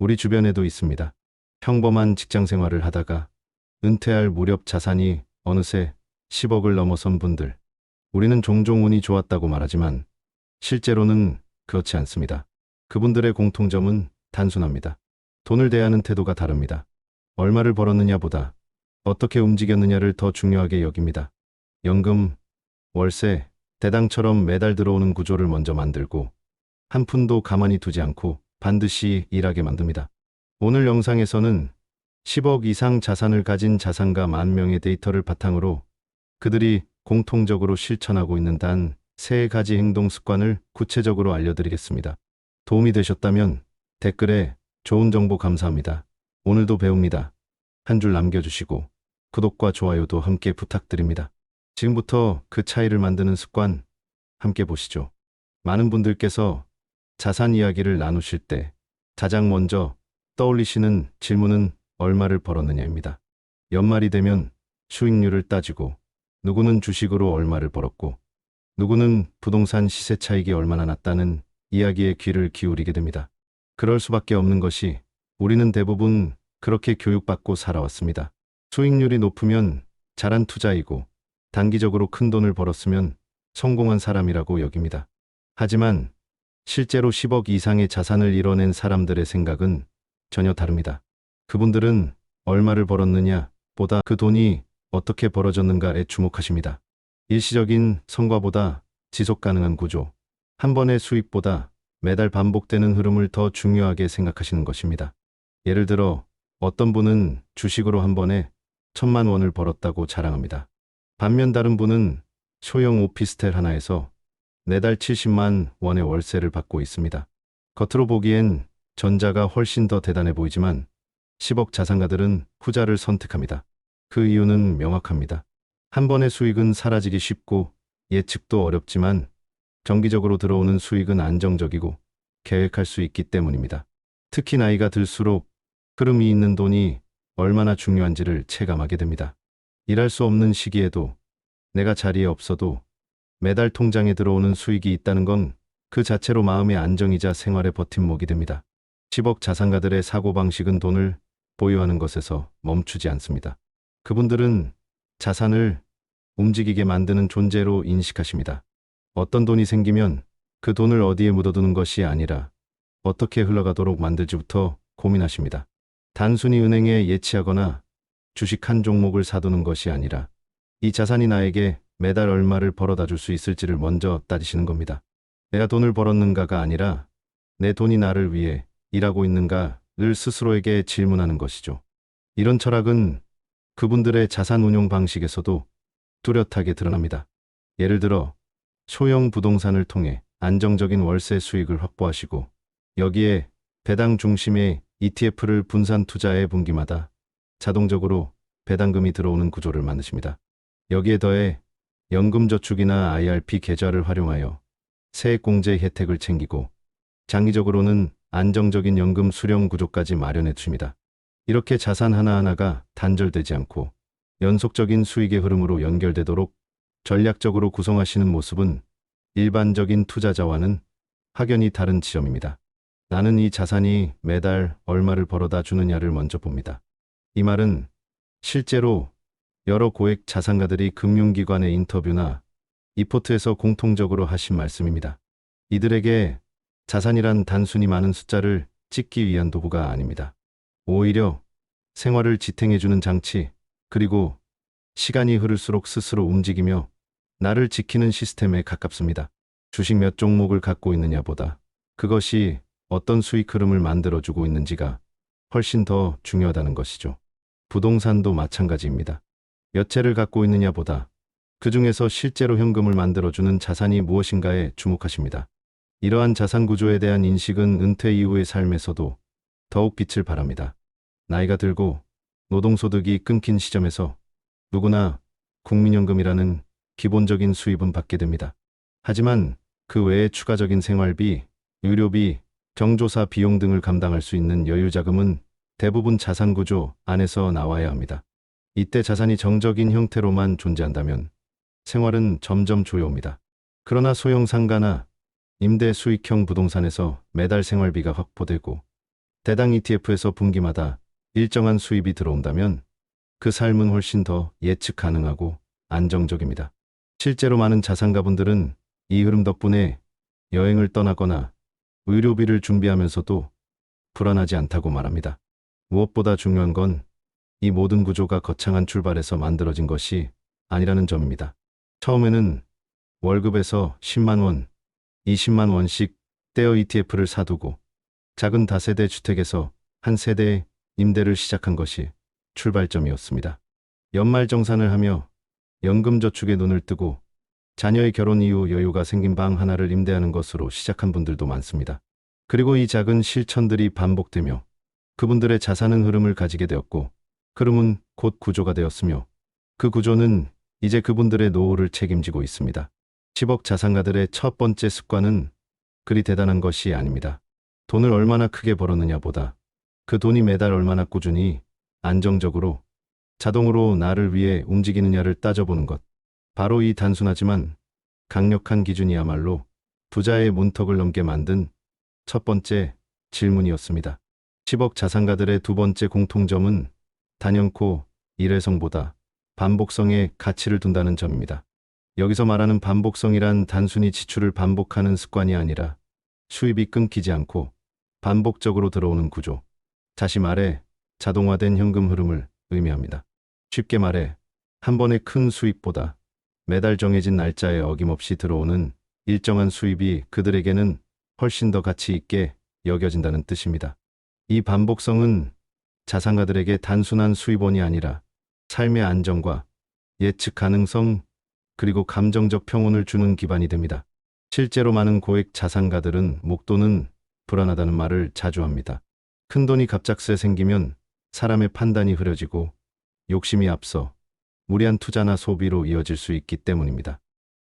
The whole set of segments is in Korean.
우리 주변에도 있습니다. 평범한 직장 생활을 하다가 은퇴할 무렵 자산이 어느새 10억을 넘어선 분들. 우리는 종종 운이 좋았다고 말하지만 실제로는 그렇지 않습니다. 그분들의 공통점은 단순합니다. 돈을 대하는 태도가 다릅니다. 얼마를 벌었느냐보다 어떻게 움직였느냐를 더 중요하게 여깁니다. 연금, 월세, 대당처럼 매달 들어오는 구조를 먼저 만들고 한 푼도 가만히 두지 않고 반드시 일하게 만듭니다. 오늘 영상에서는 10억 이상 자산을 가진 자산가 10,000명의 데이터를 바탕으로 그들이 공통적으로 실천하고 있는 단 3가지 행동 습관을 구체적으로 알려드리겠습니다. 도움이 되셨다면 댓글에 좋은 정보 감사합니다. 오늘도 배웁니다. 한 줄 남겨주시고 구독과 좋아요도 함께 부탁드립니다. 지금부터 그 차이를 만드는 습관 함께 보시죠. 많은 분들께서 자산 이야기를 나누실 때 가장 먼저 떠올리시는 질문은 얼마를 벌었느냐입니다. 연말이 되면 수익률을 따지고 누구는 주식으로 얼마를 벌었고 누구는 부동산 시세 차익이 얼마나 났다는 이야기에 귀를 기울이게 됩니다. 그럴 수밖에 없는 것이 우리는 대부분 그렇게 교육받고 살아왔습니다. 수익률이 높으면 잘한 투자이고 단기적으로 큰 돈을 벌었으면 성공한 사람이라고 여깁니다. 하지만 실제로 10억 이상의 자산을 이뤄낸 사람들의 생각은 전혀 다릅니다. 그분들은 얼마를 벌었느냐 보다 그 돈이 어떻게 벌어졌는가에 주목하십니다. 일시적인 성과보다 지속 가능한 구조, 한 번의 수익보다 매달 반복되는 흐름을 더 중요하게 생각하시는 것입니다. 예를 들어 어떤 분은 주식으로 한 번에 1,000만 원을 벌었다고 자랑합니다. 반면 다른 분은 소형 오피스텔 하나에서 매달 70만 원의 월세를 받고 있습니다. 겉으로 보기엔 전자가 훨씬 더 대단해 보이지만 10억 자산가들은 후자를 선택합니다. 그 이유는 명확합니다. 한 번의 수익은 사라지기 쉽고 예측도 어렵지만 정기적으로 들어오는 수익은 안정적이고 계획할 수 있기 때문입니다. 특히 나이가 들수록 흐름이 있는 돈이 얼마나 중요한지를 체감하게 됩니다. 일할 수 없는 시기에도 내가 자리에 없어도 매달 통장에 들어오는 수익이 있다는 건 그 자체로 마음의 안정이자 생활의 버팀목이 됩니다. 10억 자산가들의 사고방식은 돈을 보유하는 것에서 멈추지 않습니다. 그분들은 자산을 움직이게 만드는 존재로 인식하십니다. 어떤 돈이 생기면 그 돈을 어디에 묻어두는 것이 아니라 어떻게 흘러가도록 만들지부터 고민하십니다. 단순히 은행에 예치하거나 주식 한 종목을 사두는 것이 아니라 이 자산이 나에게 매달 얼마를 벌어다 줄 수 있을지를 먼저 따지시는 겁니다. 내가 돈을 벌었는가가 아니라 내 돈이 나를 위해 일하고 있는가를 스스로에게 질문하는 것이죠. 이런 철학은 그분들의 자산 운용 방식에서도 뚜렷하게 드러납니다. 예를 들어 소형 부동산을 통해 안정적인 월세 수익을 확보하시고 여기에 배당 중심의 ETF를 분산 투자해 분기마다 자동적으로 배당금이 들어오는 구조를 만드십니다. 여기에 더해 연금저축이나 IRP 계좌를 활용하여 세액공제 혜택을 챙기고 장기적으로는 안정적인 연금 수령 구조까지 마련해 두십니다. 이렇게 자산 하나하나가 단절되지 않고 연속적인 수익의 흐름으로 연결되도록 전략적으로 구성하시는 모습은 일반적인 투자자와는 확연히 다른 지점입니다. 나는 이 자산이 매달 얼마를 벌어다 주느냐를 먼저 봅니다. 이 말은 실제로 여러 고액 자산가들이 금융기관의 인터뷰나 리포트에서 공통적으로 하신 말씀입니다. 이들에게 자산이란 단순히 많은 숫자를 찍기 위한 도구가 아닙니다. 오히려 생활을 지탱해주는 장치, 그리고 시간이 흐를수록 스스로 움직이며 나를 지키는 시스템에 가깝습니다. 주식 몇 종목을 갖고 있느냐보다 그것이 어떤 수익 흐름을 만들어주고 있는지가 훨씬 더 중요하다는 것이죠. 부동산도 마찬가지입니다. 몇 채를 갖고 있느냐보다 그 중에서 실제로 현금을 만들어주는 자산이 무엇인가에 주목하십니다. 이러한 자산 구조에 대한 인식은 은퇴 이후의 삶에서도 더욱 빛을 발합니다. 나이가 들고 노동소득이 끊긴 시점에서 누구나 국민연금이라는 기본적인 수입은 받게 됩니다. 하지만 그 외에 추가적인 생활비, 의료비, 경조사 비용 등을 감당할 수 있는 여유자금은 대부분 자산구조 안에서 나와야 합니다. 이때 자산이 정적인 형태로만 존재한다면 생활은 점점 조여옵니다. 그러나 소형 상가나 임대 수익형 부동산에서 매달 생활비가 확보되고 대당 ETF에서 분기마다 일정한 수입이 들어온다면 그 삶은 훨씬 더 예측 가능하고 안정적입니다. 실제로 많은 자산가분들은 이 흐름 덕분에 여행을 떠나거나 의료비를 준비하면서도 불안하지 않다고 말합니다. 무엇보다 중요한 건 이 모든 구조가 거창한 출발에서 만들어진 것이 아니라는 점입니다. 처음에는 월급에서 10만 원, 20만 원씩 떼어 ETF를 사두고 작은 다세대 주택에서 한 세대의 임대를 시작한 것이 출발점이었습니다. 연말정산을 하며 연금저축에 눈을 뜨고 자녀의 결혼 이후 여유가 생긴 방 하나를 임대하는 것으로 시작한 분들도 많습니다. 그리고 이 작은 실천들이 반복되며 그분들의 자산은 흐름을 가지게 되었고 흐름은 곧 구조가 되었으며 그 구조는 이제 그분들의 노후를 책임지고 있습니다. 10억 자산가들의 첫 번째 습관은 그리 대단한 것이 아닙니다. 돈을 얼마나 크게 벌었느냐보다 그 돈이 매달 얼마나 꾸준히 안정적으로 자동으로 나를 위해 움직이느냐를 따져보는 것. 바로 이 단순하지만 강력한 기준이야말로 부자의 문턱을 넘게 만든 첫 번째 질문이었습니다. 10억 자산가들의 두 번째 공통점은 단연코 일회성보다 반복성에 가치를 둔다는 점입니다. 여기서 말하는 반복성이란 단순히 지출을 반복하는 습관이 아니라 수입이 끊기지 않고 반복적으로 들어오는 구조, 다시 말해 자동화된 현금 흐름을 의미합니다. 쉽게 말해 한 번의 큰 수입보다 매달 정해진 날짜에 어김없이 들어오는 일정한 수입이 그들에게는 훨씬 더 가치 있게 여겨진다는 뜻입니다. 이 반복성은 자산가들에게 단순한 수입원이 아니라 삶의 안정과 예측 가능성 그리고 감정적 평온을 주는 기반이 됩니다. 실제로 많은 고액 자산가들은 목돈은 불안하다는 말을 자주 합니다. 큰돈이 갑작스레 생기면 사람의 판단이 흐려지고 욕심이 앞서 무리한 투자나 소비로 이어질 수 있기 때문입니다.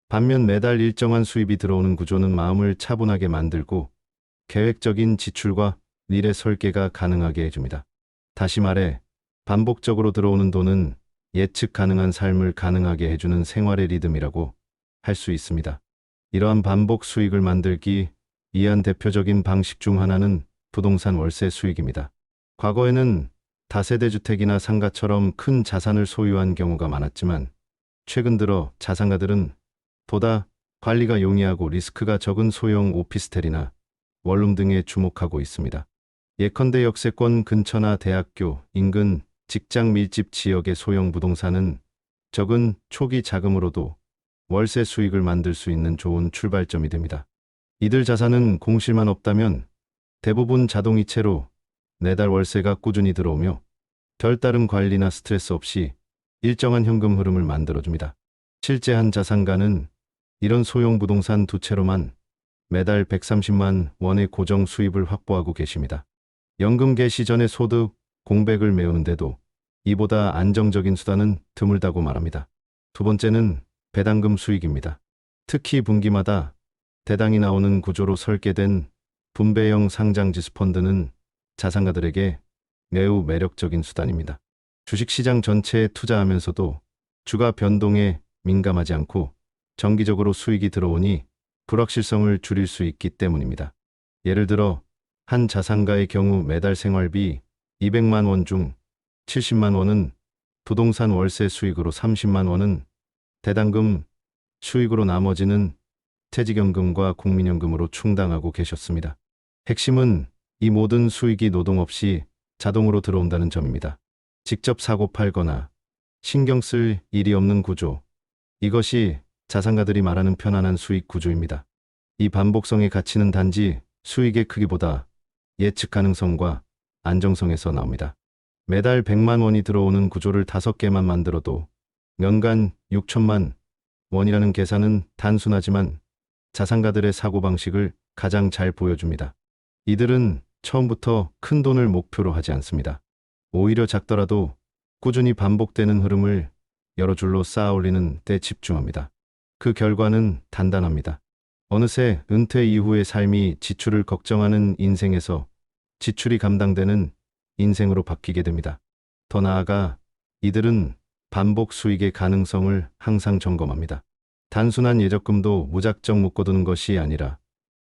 반면 매달 일정한 수입이 들어오는 구조는 마음을 차분하게 만들고 계획적인 지출과 미래 설계가 가능하게 해줍니다. 다시 말해 반복적으로 들어오는 돈은 예측 가능한 삶을 가능하게 해주는 생활의 리듬이라고 할 수 있습니다. 이러한 반복 수익을 만들기 위한 대표적인 방식 중 하나는 부동산 월세 수익입니다. 과거에는 다세대 주택이나 상가처럼 큰 자산을 소유한 경우가 많았지만 최근 들어 자산가들은 보다 관리가 용이하고 리스크가 적은 소형 오피스텔이나 원룸 등에 주목하고 있습니다. 예컨대 역세권 근처나 대학교, 인근, 직장 밀집 지역의 소형 부동산은 적은 초기 자금으로도 월세 수익을 만들 수 있는 좋은 출발점이 됩니다. 이들 자산은 공실만 없다면 대부분 자동이체로 매달 월세가 꾸준히 들어오며 별다른 관리나 스트레스 없이 일정한 현금 흐름을 만들어줍니다. 실제 한 자산가는 이런 소형 부동산 두 채로만 매달 130만 원의 고정 수입을 확보하고 계십니다. 연금 개시 전의 소득 공백을 메우는데도 이보다 안정적인 수단은 드물다고 말합니다. 두 번째는 배당금 수익입니다. 특히 분기마다 대당이 나오는 구조로 설계된 분배형 상장지수 펀드는 자산가들에게 매우 매력적인 수단입니다. 주식시장 전체에 투자하면서도 주가 변동에 민감하지 않고 정기적으로 수익이 들어오니 불확실성을 줄일 수 있기 때문입니다. 예를 들어 한 자산가의 경우 매달 생활비 200만 원 중 70만 원은 부동산 월세 수익으로 30만 원은 대당금 수익으로 나머지는 퇴직연금과 국민연금으로 충당하고 계셨습니다. 핵심은 이 모든 수익이 노동 없이 자동으로 들어온다는 점입니다. 직접 사고 팔거나 신경 쓸 일이 없는 구조. 이것이 자산가들이 말하는 편안한 수익 구조입니다. 이 반복성의 가치는 단지 수익의 크기보다 예측 가능성과 안정성에서 나옵니다. 매달 100만 원이 들어오는 구조를 5개만 만들어도 연간 6천만 원이라는 계산은 단순하지만 자산가들의 사고방식을 가장 잘 보여줍니다. 이들은 처음부터 큰 돈을 목표로 하지 않습니다. 오히려 작더라도 꾸준히 반복되는 흐름을 여러 줄로 쌓아 올리는 데 집중합니다. 그 결과는 단단합니다. 어느새 은퇴 이후의 삶이 지출을 걱정하는 인생에서 지출이 감당되는 인생으로 바뀌게 됩니다. 더 나아가 이들은 반복 수익의 가능성을 항상 점검합니다. 단순한 예적금도 무작정 묶어두는 것이 아니라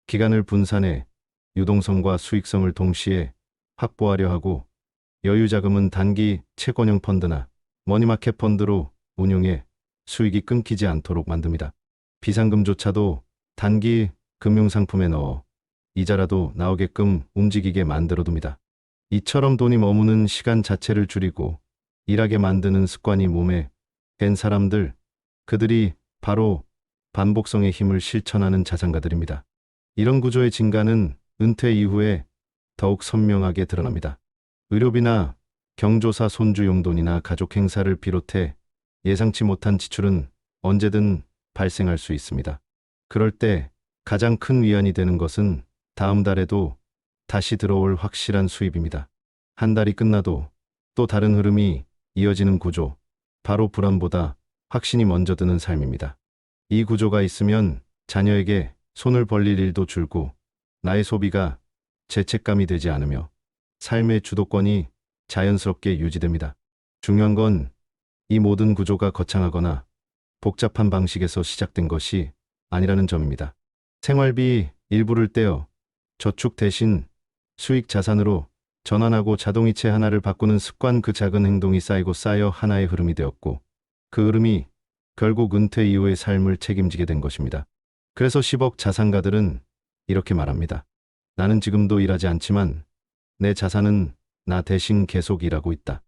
기간을 분산해 유동성과 수익성을 동시에 확보하려 하고 여유 자금은 단기 채권형 펀드나 머니마켓 펀드로 운용해 수익이 끊기지 않도록 만듭니다. 비상금조차도 단기 금융상품에 넣어 이자라도 나오게끔 움직이게 만들어둡니다. 이처럼 돈이 머무는 시간 자체를 줄이고 일하게 만드는 습관이 몸에 밴 사람들, 그들이 바로 반복성의 힘을 실천하는 자산가들입니다. 이런 구조의 증가는 은퇴 이후에 더욱 선명하게 드러납니다. 의료비나 경조사 손주 용돈이나 가족 행사를 비롯해 예상치 못한 지출은 언제든 발생할 수 있습니다. 그럴 때 가장 큰 위안이 되는 것은 다음 달에도 다시 들어올 확실한 수입입니다. 한 달이 끝나도 또 다른 흐름이 이어지는 구조, 바로 불안보다 확신이 먼저 드는 삶입니다. 이 구조가 있으면 자녀에게 손을 벌릴 일도 줄고 나의 소비가 죄책감이 되지 않으며 삶의 주도권이 자연스럽게 유지됩니다. 중요한 건 이 모든 구조가 거창하거나 복잡한 방식에서 시작된 것이 아니라는 점입니다. 생활비 일부를 떼어 저축 대신 수익 자산으로 전환하고 자동이체 하나를 바꾸는 습관, 그 작은 행동이 쌓이고 쌓여 하나의 흐름이 되었고 그 흐름이 결국 은퇴 이후의 삶을 책임지게 된 것입니다. 그래서 10억 자산가들은 이렇게 말합니다. 나는 지금도 일하지 않지만 내 자산은 나 대신 계속 일하고 있다.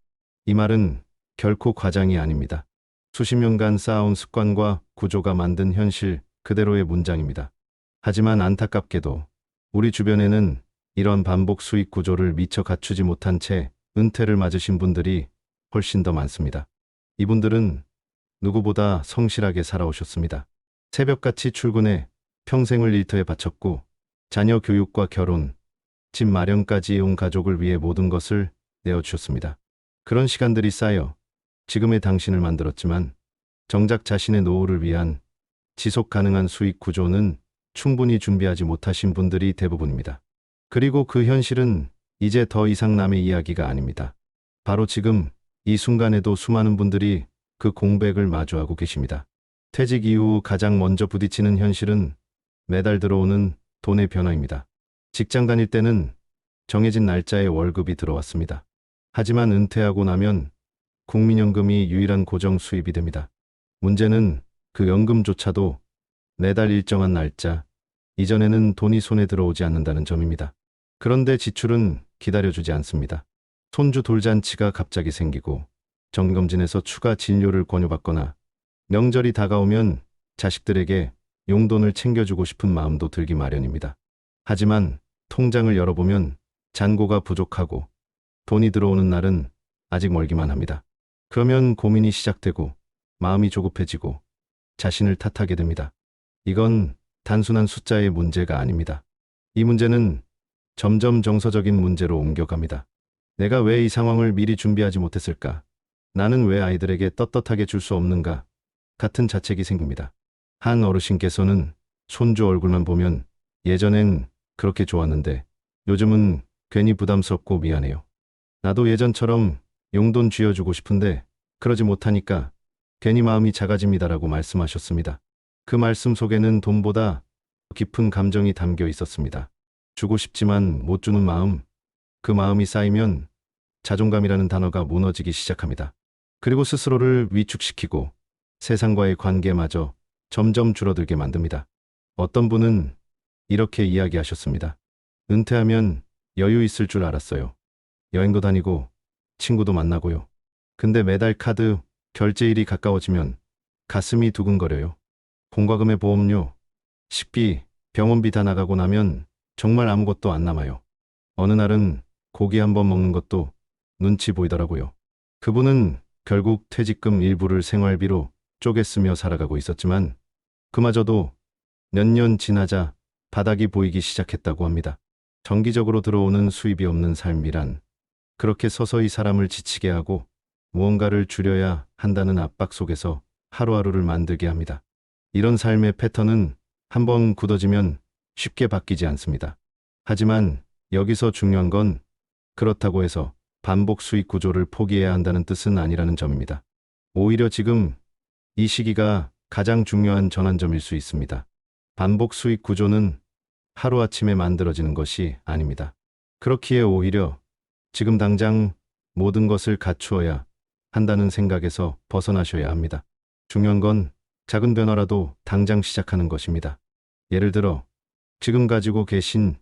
이 말은 결코 과장이 아닙니다. 수십 년간 쌓아온 습관과 구조가 만든 현실 그대로의 문장입니다. 하지만 안타깝게도 우리 주변에는 이런 반복 수익 구조를 미처 갖추지 못한 채 은퇴를 맞으신 분들이 훨씬 더 많습니다. 이분들은 누구보다 성실하게 살아오셨습니다. 새벽같이 출근해 평생을 일터에 바쳤고 자녀 교육과 결혼, 집 마련까지 온 가족을 위해 모든 것을 내어주셨습니다. 그런 시간들이 쌓여 지금의 당신을 만들었지만 정작 자신의 노후를 위한 지속 가능한 수익 구조는 충분히 준비하지 못하신 분들이 대부분입니다. 그리고 그 현실은 이제 더 이상 남의 이야기가 아닙니다. 바로 지금 이 순간에도 수많은 분들이 그 공백을 마주하고 계십니다. 퇴직 이후 가장 먼저 부딪히는 현실은 매달 들어오는 돈의 변화입니다. 직장 다닐 때는 정해진 날짜에 월급이 들어왔습니다. 하지만 은퇴하고 나면 국민연금이 유일한 고정 수입이 됩니다. 문제는 그 연금조차도 매달 일정한 날짜 이전에는 돈이 손에 들어오지 않는다는 점입니다. 그런데 지출은 기다려주지 않습니다. 손주 돌잔치가 갑자기 생기고 정검진에서 추가 진료를 권유받거나 명절이 다가오면 자식들에게 용돈을 챙겨주고 싶은 마음도 들기 마련입니다. 하지만 통장을 열어보면 잔고가 부족하고 돈이 들어오는 날은 아직 멀기만 합니다. 그러면 고민이 시작되고 마음이 조급해지고 자신을 탓하게 됩니다. 이건 단순한 숫자의 문제가 아닙니다. 이 문제는 점점 정서적인 문제로 옮겨갑니다. 내가 왜 이 상황을 미리 준비하지 못했을까? 나는 왜 아이들에게 떳떳하게 줄 수 없는가? 같은 자책이 생깁니다. 한 어르신께서는 손주 얼굴만 보면 예전엔 그렇게 좋았는데 요즘은 괜히 부담스럽고 미안해요. 나도 예전처럼 용돈 쥐어주고 싶은데 그러지 못하니까 괜히 마음이 작아집니다라고 말씀하셨습니다. 그 말씀 속에는 돈보다 깊은 감정이 담겨 있었습니다. 주고 싶지만 못 주는 마음, 그 마음이 쌓이면 자존감이라는 단어가 무너지기 시작합니다. 그리고 스스로를 위축시키고 세상과의 관계마저 점점 줄어들게 만듭니다. 어떤 분은 이렇게 이야기하셨습니다. 은퇴하면 여유 있을 줄 알았어요. 여행도 다니고 친구도 만나고요. 근데 매달 카드 결제일이 가까워지면 가슴이 두근거려요. 공과금의 보험료, 식비, 병원비 다 나가고 나면 정말 아무것도 안 남아요. 어느 날은 고기 한번 먹는 것도 눈치 보이더라고요. 그분은 결국 퇴직금 일부를 생활비로 쪼개 쓰며 살아가고 있었지만 그마저도 몇 년 지나자 바닥이 보이기 시작했다고 합니다. 정기적으로 들어오는 수입이 없는 삶이란 그렇게 서서히 사람을 지치게 하고 무언가를 줄여야 한다는 압박 속에서 하루하루를 만들게 합니다. 이런 삶의 패턴은 한번 굳어지면 쉽게 바뀌지 않습니다. 하지만 여기서 중요한 건 그렇다고 해서 반복 수익 구조를 포기해야 한다는 뜻은 아니라는 점입니다. 오히려 지금 이 시기가 가장 중요한 전환점일 수 있습니다. 반복 수익 구조는 하루아침에 만들어지는 것이 아닙니다. 그렇기에 오히려 지금 당장 모든 것을 갖추어야 한다는 생각에서 벗어나셔야 합니다. 중요한 건 작은 변화라도 당장 시작하는 것입니다. 예를 들어 지금 가지고 계신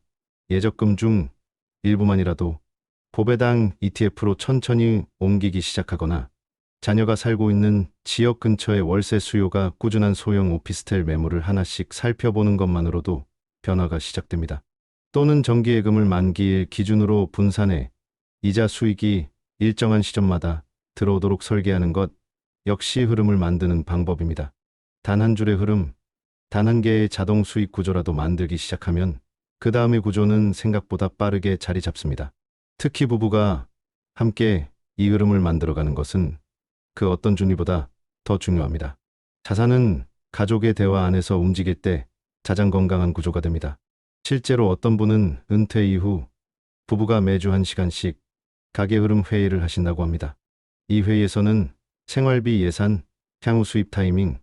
예적금 중 일부만이라도 보배당 ETF로 천천히 옮기기 시작하거나 자녀가 살고 있는 지역 근처의 월세 수요가 꾸준한 소형 오피스텔 매물을 하나씩 살펴보는 것만으로도 변화가 시작됩니다. 또는 정기예금을 만기일 기준으로 분산해 이자 수익이 일정한 시점마다 들어오도록 설계하는 것 역시 흐름을 만드는 방법입니다. 단 한 줄의 흐름, 단 한 개의 자동 수익 구조라도 만들기 시작하면 그 다음의 구조는 생각보다 빠르게 자리 잡습니다. 특히 부부가 함께 이 흐름을 만들어가는 것은 그 어떤 준위보다 더 중요합니다. 자산은 가족의 대화 안에서 움직일 때 가장 건강한 구조가 됩니다. 실제로 어떤 분은 은퇴 이후 부부가 매주 1시간씩 가계 흐름 회의를 하신다고 합니다. 이 회의에서는 생활비 예산, 향후 수입 타이밍,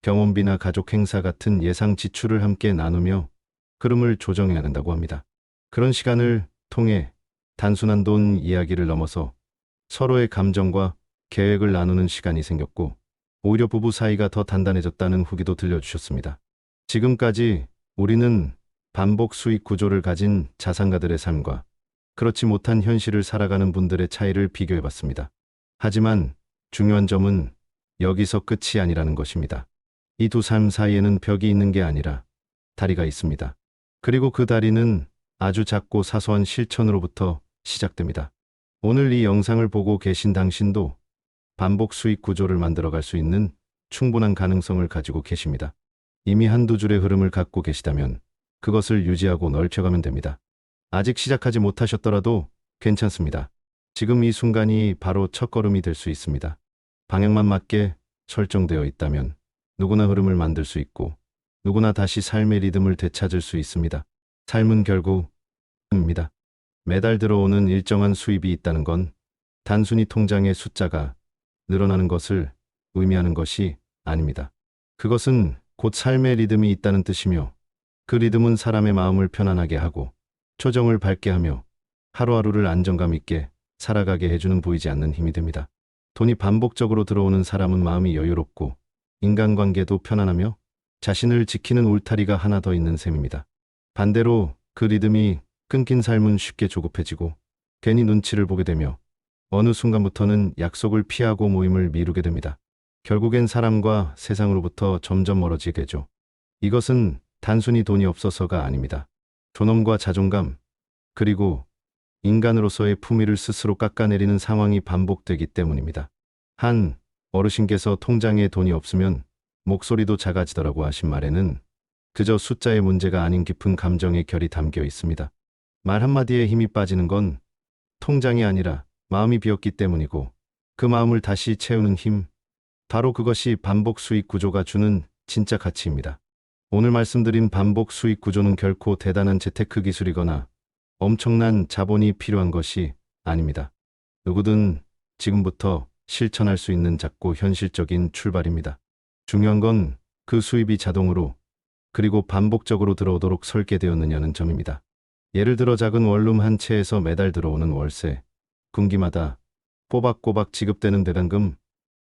경험비나 가족 행사 같은 예상 지출을 함께 나누며 흐름을 조정해야 한다고 합니다. 그런 시간을 통해 단순한 돈 이야기를 넘어서 서로의 감정과 계획을 나누는 시간이 생겼고 오히려 부부 사이가 더 단단해졌다는 후기도 들려주셨습니다. 지금까지 우리는 반복 수익 구조를 가진 자산가들의 삶과 그렇지 못한 현실을 살아가는 분들의 차이를 비교해봤습니다. 하지만 중요한 점은 여기서 끝이 아니라는 것입니다. 이 두 삶 사이에는 벽이 있는 게 아니라 다리가 있습니다. 그리고 그 다리는 아주 작고 사소한 실천으로부터 시작됩니다. 오늘 이 영상을 보고 계신 당신도 반복 수익 구조를 만들어갈 수 있는 충분한 가능성을 가지고 계십니다. 이미 한두 줄의 흐름을 갖고 계시다면 그것을 유지하고 넓혀가면 됩니다. 아직 시작하지 못하셨더라도 괜찮습니다. 지금 이 순간이 바로 첫걸음이 될 수 있습니다. 방향만 맞게 설정되어 있다면 누구나 흐름을 만들 수 있고 누구나 다시 삶의 리듬을 되찾을 수 있습니다. 삶은 결국 입니다. 매달 들어오는 일정한 수입이 있다는 건 단순히 통장의 숫자가 늘어나는 것을 의미하는 것이 아닙니다. 그것은 곧 삶의 리듬이 있다는 뜻이며 그 리듬은 사람의 마음을 편안하게 하고 초정을 밝게 하며 하루하루를 안정감 있게 살아가게 해주는 보이지 않는 힘이 됩니다. 돈이 반복적으로 들어오는 사람은 마음이 여유롭고 인간관계도 편안하며 자신을 지키는 울타리가 하나 더 있는 셈입니다. 반대로 그 리듬이 끊긴 삶은 쉽게 조급해지고 괜히 눈치를 보게 되며 어느 순간부터는 약속을 피하고 모임을 미루게 됩니다. 결국엔 사람과 세상으로부터 점점 멀어지게 되죠. 이것은 단순히 돈이 없어서가 아닙니다. 존엄과 자존감, 그리고 인간으로서의 품위를 스스로 깎아내리는 상황이 반복되기 때문입니다. 한 어르신께서 통장에 돈이 없으면 목소리도 작아지더라고 하신 말에는 그저 숫자의 문제가 아닌 깊은 감정의 결이 담겨 있습니다. 말 한마디에 힘이 빠지는 건 통장이 아니라 마음이 비었기 때문이고 그 마음을 다시 채우는 힘, 바로 그것이 반복 수익 구조가 주는 진짜 가치입니다. 오늘 말씀드린 반복 수익 구조는 결코 대단한 재테크 기술이거나 엄청난 자본이 필요한 것이 아닙니다. 누구든 지금부터 실천할 수 있는 작고 현실적인 출발입니다. 중요한 건 그 수입이 자동으로 그리고 반복적으로 들어오도록 설계되었느냐는 점입니다. 예를 들어 작은 원룸 한 채에서 매달 들어오는 월세, 분기마다 꼬박꼬박 지급되는 배당금,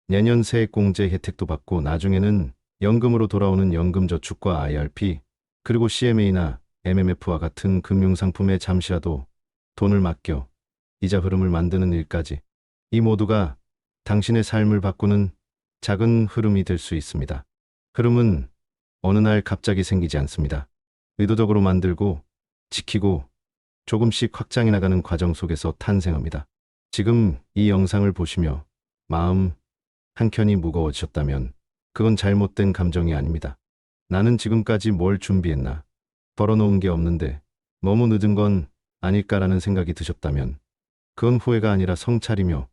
내년 세액공제 혜택도 받고 나중에는 연금으로 돌아오는 연금저축과 IRP, 그리고 CMA나 MMF와 같은 금융상품에 잠시라도 돈을 맡겨 이자 흐름을 만드는 일까지, 이 모두가 당신의 삶을 바꾸는 작은 흐름이 될 수 있습니다. 흐름은 어느 날 갑자기 생기지 않습니다. 의도적으로 만들고 지키고 조금씩 확장해 나가는 과정 속에서 탄생합니다. 지금 이 영상을 보시며 마음 한켠이 무거워지셨다면 그건 잘못된 감정이 아닙니다. 나는 지금까지 뭘 준비했나? 벌어놓은 게 없는데 너무 늦은 건 아닐까라는 생각이 드셨다면 그건 후회가 아니라 성찰이며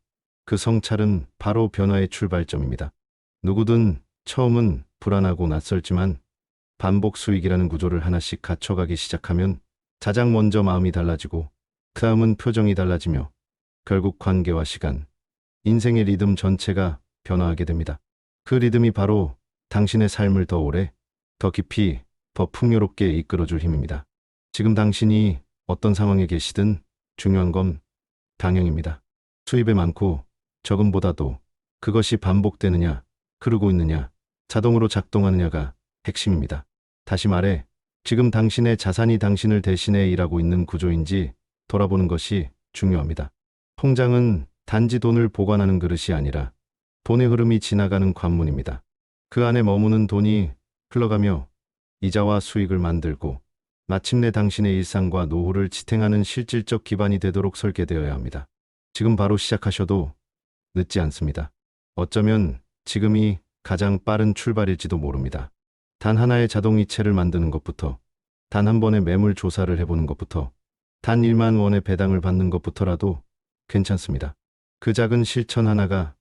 그 성찰은 바로 변화의 출발점입니다. 누구든 처음은 불안하고 낯설지만 반복 수익이라는 구조를 하나씩 갖춰가기 시작하면 가장 먼저 마음이 달라지고 그 다음은 표정이 달라지며 결국 관계와 시간, 인생의 리듬 전체가 변화하게 됩니다. 그 리듬이 바로 당신의 삶을 더 오래, 더 깊이, 더 풍요롭게 이끌어줄 힘입니다. 지금 당신이 어떤 상황에 계시든 중요한 건 방향입니다. 수입에 많고 적음보다도 그것이 반복되느냐, 흐르고 있느냐, 자동으로 작동하느냐가 핵심입니다. 다시 말해, 지금 당신의 자산이 당신을 대신해 일하고 있는 구조인지 돌아보는 것이 중요합니다. 통장은 단지 돈을 보관하는 그릇이 아니라 돈의 흐름이 지나가는 관문입니다. 그 안에 머무는 돈이 흘러가며 이자와 수익을 만들고 마침내 당신의 일상과 노후를 지탱하는 실질적 기반이 되도록 설계되어야 합니다. 지금 바로 시작하셔도 늦지 않습니다. 어쩌면 지금이 가장 빠른 출발일지도 모릅니다. 단 하나의 자동이체를 만드는 것부터, 단 한 번의 매물 조사를 해보는 것부터, 단 1만 원의 배당을 받는 것부터라도 괜찮습니다. 그 작은 실천 하나가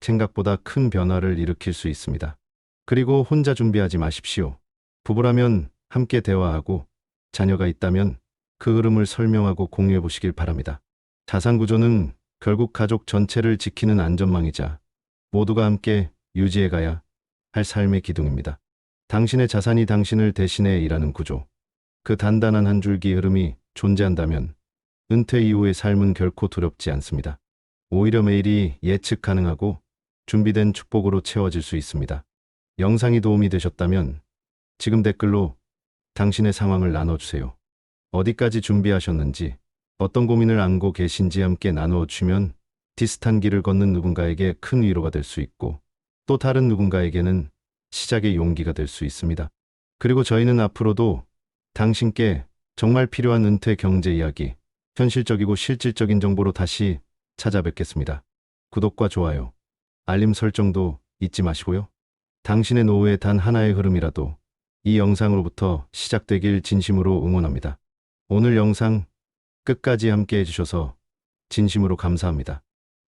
생각보다 큰 변화를 일으킬 수 있습니다. 그리고 혼자 준비하지 마십시오. 부부라면 함께 대화하고, 자녀가 있다면 그 흐름을 설명하고 공유해 보시길 바랍니다. 자산 구조는 결국 가족 전체를 지키는 안전망이자 모두가 함께 유지해 가야 할 삶의 기둥입니다. 당신의 자산이 당신을 대신해 일하는 구조, 그 단단한 한 줄기 흐름이 존재한다면 은퇴 이후의 삶은 결코 두렵지 않습니다. 오히려 매일이 예측 가능하고 준비된 축복으로 채워질 수 있습니다. 영상이 도움이 되셨다면 지금 댓글로 당신의 상황을 나눠주세요. 어디까지 준비하셨는지, 어떤 고민을 안고 계신지 함께 나누어주면 비슷한 길을 걷는 누군가에게 큰 위로가 될 수 있고 또 다른 누군가에게는 시작의 용기가 될 수 있습니다. 그리고 저희는 앞으로도 당신께 정말 필요한 은퇴 경제 이야기, 현실적이고 실질적인 정보로 다시 찾아뵙겠습니다. 구독과 좋아요, 알림 설정도 잊지 마시고요. 당신의 노후의 단 하나의 흐름이라도 이 영상으로부터 시작되길 진심으로 응원합니다. 오늘 영상 끝까지 함께 해주셔서 진심으로 감사합니다.